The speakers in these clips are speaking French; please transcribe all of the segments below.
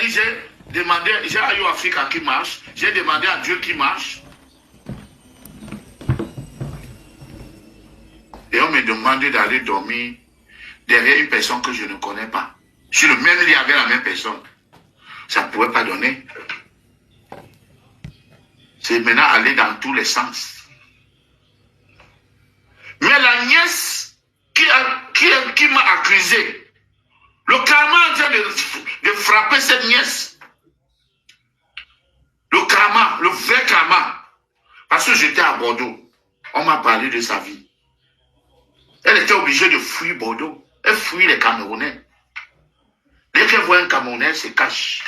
dit, j'ai demandé, j'ai Ayo Africa qui marche, j'ai demandé à Dieu qui marche. Et on me demandait d'aller dormir derrière une personne que je ne connais pas. Sur le même lit avec la même personne. Ça ne pouvait pas donner. C'est maintenant aller dans tous les sens. Mais la nièce qui m'a accusé, le karma est en train de frapper cette nièce. Le karma, le vrai karma. Parce que j'étais à Bordeaux. On m'a parlé de sa vie. Elle était obligée de fuir Bordeaux. Elle fuit les Camerounais. Dès qu'elle voit un Camerounais, elle se cache.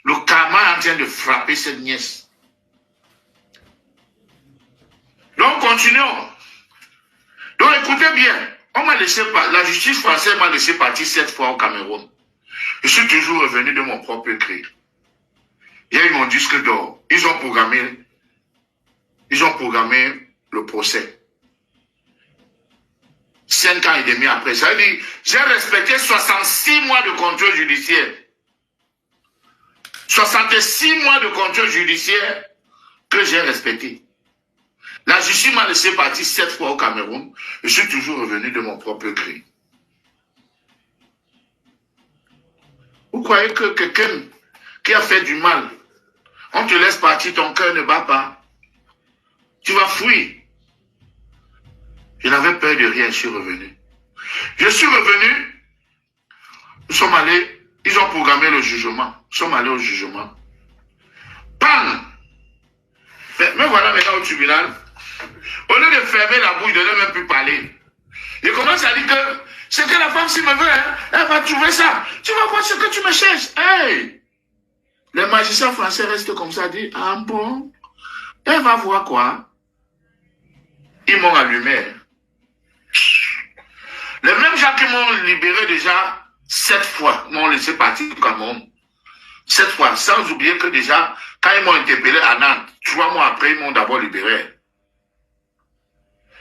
Le karma est en train de frapper cette nièce. Donc, continuons. Donc, écoutez bien. On m'a laissé, la justice française m'a laissé partir 7 fois au Cameroun. Je suis toujours revenu de mon propre cri. Il y a eu mon disque d'or. Ils ont programmé le procès. 5 ans et demi après. Ça veut dire, j'ai respecté 66 mois de contrôle judiciaire. 66 mois de contrôle judiciaire que j'ai respecté. La justice m'a laissé partir 7 fois au Cameroun. Je suis toujours revenu de mon propre cri. Vous croyez que quelqu'un qui a fait du mal, on te laisse partir, ton cœur ne bat pas. Tu vas fuir. Je n'avais peur de rien, je suis revenu. Je suis revenu, nous sommes allés, ils ont programmé le jugement. Nous sommes allés au jugement. Bam! Mais voilà maintenant au tribunal. Au lieu de fermer la bouche, de ne même plus parler. Il commence à dire que c'est que la femme, s'il me veut, hein, elle va trouver ça. Tu vas voir ce que tu me cherches. Hey! Les magistrats français restent comme ça, disent, ah bon? Elle va voir quoi? Ils m'ont allumé. Les mêmes gens qui m'ont libéré déjà 7 fois, m'ont laissé partir du Cameroun. 7 fois, sans oublier que déjà, quand ils m'ont interpellé à Nantes, 3 mois après, ils m'ont d'abord libéré.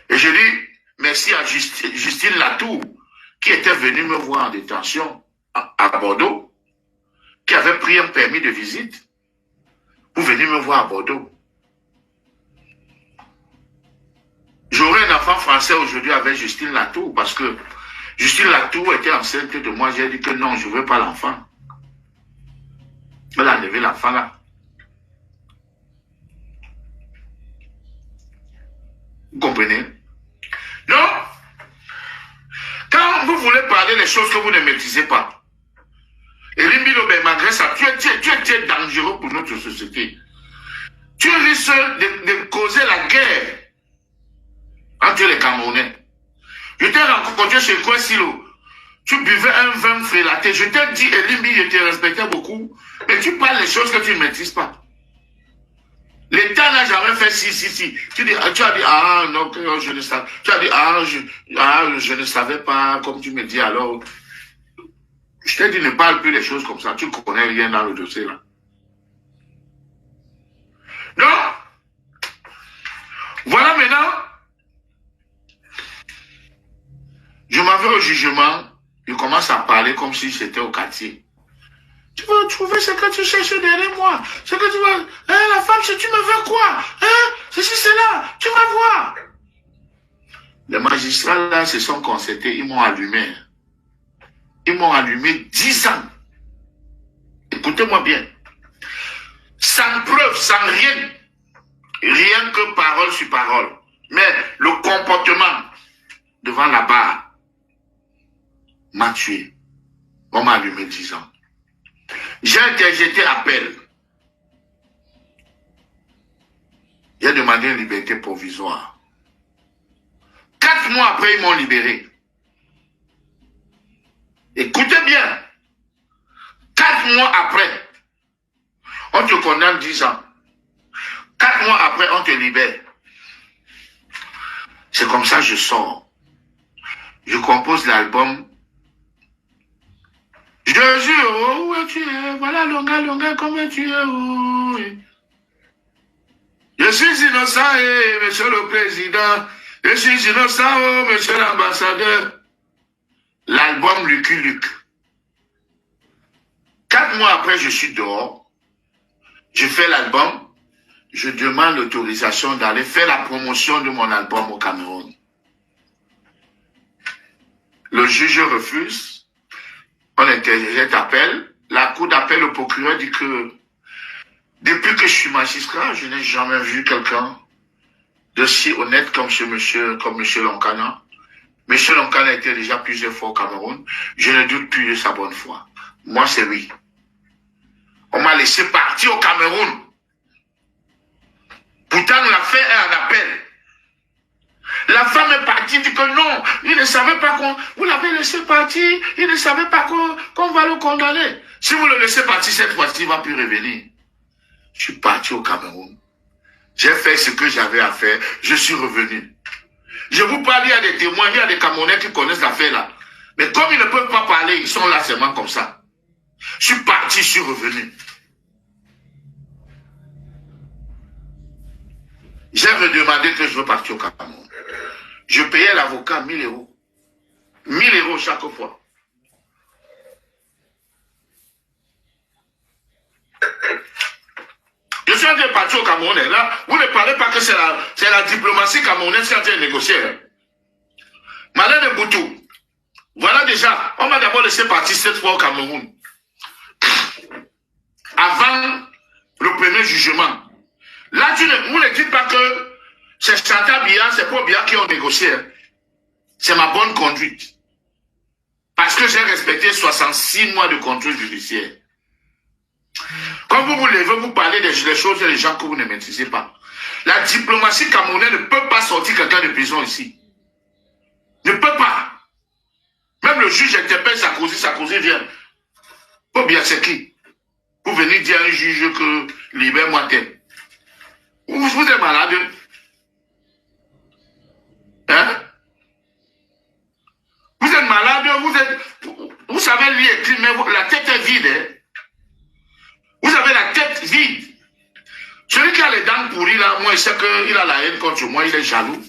Et je dis merci à Justine Latour, qui était venue me voir en détention à Bordeaux, qui avait pris un permis de visite pour venir me voir à Bordeaux. J'aurais un enfant français aujourd'hui avec Justine Latour, parce que Justine Latour était enceinte de moi. J'ai dit que non, je ne veux pas l'enfant. Elle a enlevé l'enfant là. Vous comprenez? Non. Quand vous voulez parler des choses que vous ne maîtrisez pas, Elimbi Lobé, malgré ça, tu es dangereux pour notre société. Tu risques de causer la guerre entre les Camerounais. Je t'ai rencontré chez Kwesilo. Tu buvais un vin frélaté. Je t'ai dit, Elimbi, je te respectais beaucoup. Mais tu parles des choses que tu ne maîtrises pas. L'État n'a jamais fait si. Tu as dit, ah non, je ne savais. Tu as dit, je ne savais pas, comme tu me dis alors. Je t'ai dit, ne parle plus des choses comme ça. Tu ne connais rien dans le dossier là. Non. Voilà maintenant. Je m'en vais au jugement. Il commence à parler comme si c'était au quartier. Tu vas trouver ce que tu cherches derrière moi. Ce que tu vas... Hein, la femme, si tu me veux quoi? Hein? Ceci, cela. Tu vas voir. Les magistrats là se sont concertés. Ils m'ont allumé. Ils m'ont allumé 10 ans. Écoutez-moi bien. Sans preuve, sans rien. Rien que parole sur parole. Mais le comportement devant la barre m'a tué. On m'a allumé 10 ans. J'ai interjeté appel. J'ai demandé une liberté provisoire. 4 mois après, ils m'ont libéré. Écoutez bien. 4 mois après, on te condamne 10 ans. 4 mois après, on te libère. C'est comme ça que je sors. Je compose l'album. Je jure, oh, où tu es? Voilà, Longa, comment tu es? Oh. Je suis innocent, monsieur le président. Je suis innocent, oh, monsieur l'ambassadeur. L'album Lucky Luke. 4 mois après, je suis dehors. Je fais l'album. Je demande l'autorisation d'aller faire la promotion de mon album au Cameroun. Le juge refuse. On interjette appel. La cour d'appel, le procureur dit que depuis que je suis magistrat, je n'ai jamais vu quelqu'un de si honnête comme ce monsieur, comme monsieur Lonkana. Monsieur Lonkana était déjà plusieurs fois au Cameroun. Je ne doute plus de sa bonne foi. Moi, c'est oui. On m'a laissé partir au Cameroun. Pourtant, on a fait un appel. La femme est partie, dit que non, il ne savait pas qu'on... Vous l'avez laissé partir, il ne savait pas qu'on va le condamner. Si vous le laissez partir cette fois-ci, il ne va plus revenir. Je suis parti au Cameroun. J'ai fait ce que j'avais à faire. Je suis revenu. Je vous parle, il y a des témoins, il y a des Camerounais qui connaissent l'affaire là. Mais comme ils ne peuvent pas parler, ils sont là seulement comme ça. Je suis parti, je suis revenu. J'ai redemandé que je veux partir au Cameroun. Je payais l'avocat 1000 euros. 1000 euros chaque fois. Je suis en train de partir au Cameroun. Là, vous ne parlez pas que c'est la diplomatie camerounaise qui est en train de négocier. Malin de Boutou. Voilà déjà, on m'a d'abord laissé partir cette fois au Cameroun. Avant le premier jugement. Là, vous ne dites pas que c'est Chantal Biya, c'est pas Biya qui ont négocié. C'est ma bonne conduite. Parce que j'ai respecté 66 mois de contrôle judiciaire. Quand vous vous levez, vous parlez des choses et des gens que vous ne maîtrisez pas. La diplomatie camerounaise ne peut pas sortir quelqu'un de prison ici. Ne peut pas. Même le juge interpelle Sarkozy vient. Oh bien, c'est qui? Vous venez dire à un juge que libère-moi tel. Vous êtes malade. Hein? Vous êtes malade, vous savez lire, mais la tête est vide. Hein? Vous avez la tête vide. Celui qui a les dents pourries là, moi, il sait qu'il a la haine contre moi, il est jaloux.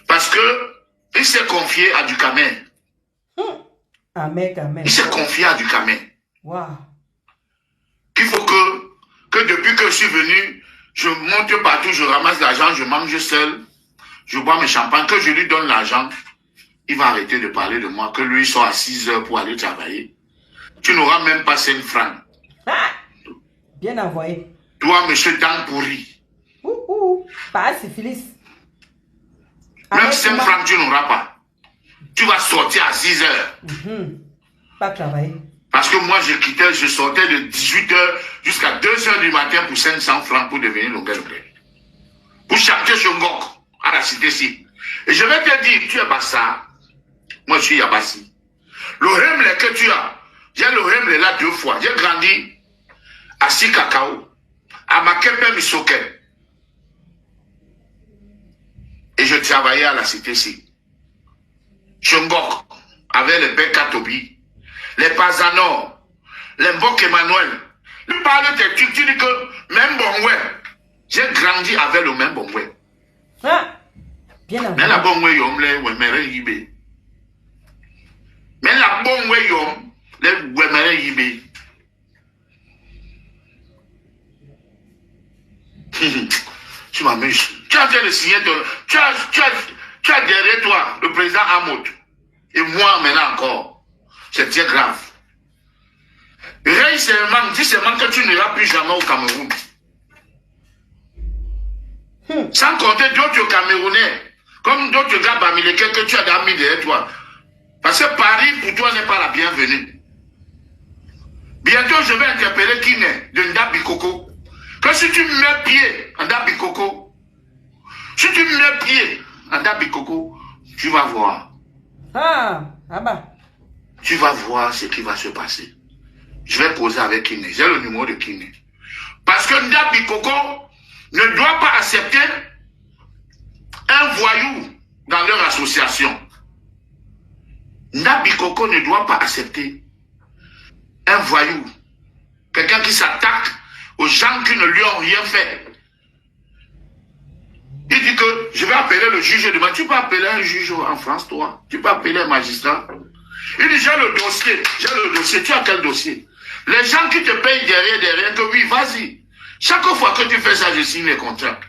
Parce que il s'est confié à Ducamer. Amen. Il s'est confié à Ducamer. Wow. Il faut que depuis que je suis venu, je monte partout, je ramasse l'argent, je mange seul, je bois mes champagnes, que je lui donne l'argent, il va arrêter de parler de moi, que lui il sort à 6 heures pour aller travailler. Tu n'auras même pas 5 francs. Ah, bien envoyé. Toi, monsieur dents pourri. Pas syphilis. Même 5 francs, tu n'auras pas. Tu vas sortir à 6 heures. Pas travailler. Parce que moi, je sortais de 18 heures jusqu'à 2 heures du matin pour 500 francs pour devenir longueur. Pour chanter Chongok à la cité-ci. Et je vais te dire, tu es Bassa. Moi, je suis Yabassi. Le Remle que tu as, j'ai le Remle là 2 fois. J'ai grandi à Sikakao, à Makepe Misoke. Et je travaillais à la cité-ci. Chongok, avec les Bekatobi, les Pazanor, les Mbok Emmanuel. Tu parles de tu dis que même Bongwe, j'ai grandi avec le même Bongwe. Ah, bien envoyé. Mais la Bongwe yom, les Wemere Yibé. Mais la Bongwe yom, les Wemere Yibé. Tu m'amuses. Tu as en train de signer tu as derrière toi le président Hamoud. Et moi maintenant encore. C'est très grave. Récemment, dis seulement que tu n'iras plus jamais au Cameroun. Sans compter d'autres Camerounais, comme d'autres gars bamilekés que tu as d'amis derrière toi. Parce que Paris, pour toi, n'est pas la bienvenue. Bientôt, je vais interpeller Kiné de Ndabikoko. Que si tu mets pied en Ndabikoko, si tu mets pied en Ndabikoko, tu vas voir. Tu vas voir ce qui va se passer. Je vais poser avec Kiné. J'ai le numéro de Kiné. Parce que Ndabikoko ne doit pas accepter un voyou dans leur association. Ndabikoko ne doit pas accepter un voyou. Quelqu'un qui s'attaque aux gens qui ne lui ont rien fait. Il dit que je vais appeler le juge demain. Tu peux appeler un juge en France, toi. Tu peux appeler un magistrat. Il dit, j'ai le dossier. Tu as quel dossier? Les gens qui te payent derrière, que oui, vas-y. Chaque fois que tu fais ça, je signe les contrats.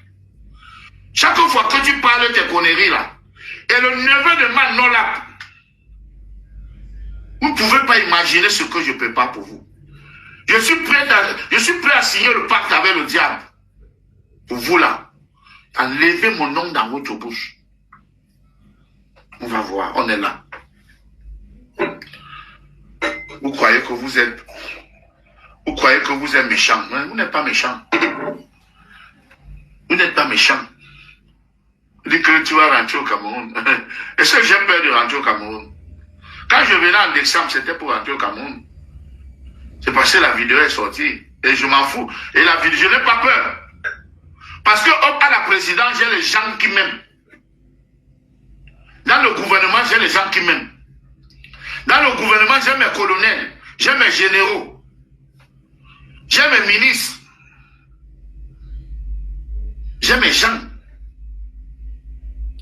Chaque fois que tu parles tes conneries là, et le neveu de Manolap, vous ne pouvez pas imaginer ce que je prépare pour vous. Je suis prêt à signer le pacte avec le diable. Pour vous là, enlevez mon nom dans votre bouche. On va voir, on est là. Vous croyez que vous êtes méchant. Vous n'êtes pas méchant. Vous n'êtes pas méchant. Vous dites que tu vas rentrer au Cameroun. Est-ce que j'ai peur de rentrer au Cameroun? Quand je venais en décembre, c'était pour rentrer au Cameroun. C'est parce que la vidéo est sortie. Et je m'en fous. Et la vidéo, je n'ai pas peur. Parce que à la présidence, j'ai les gens qui m'aiment. Dans le gouvernement, j'ai les gens qui m'aiment. Dans le gouvernement, j'ai mes colonels, j'ai mes généraux, j'ai mes ministres, j'ai mes gens.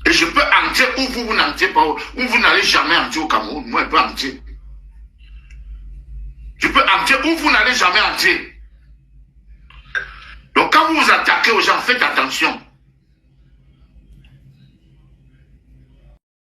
Et je peux entrer où vous n'entrez pas, où vous n'allez jamais entrer au Cameroun. Moi, je peux entrer. Je peux entrer où vous n'allez jamais entrer. Donc, quand vous vous attaquez aux gens, faites attention.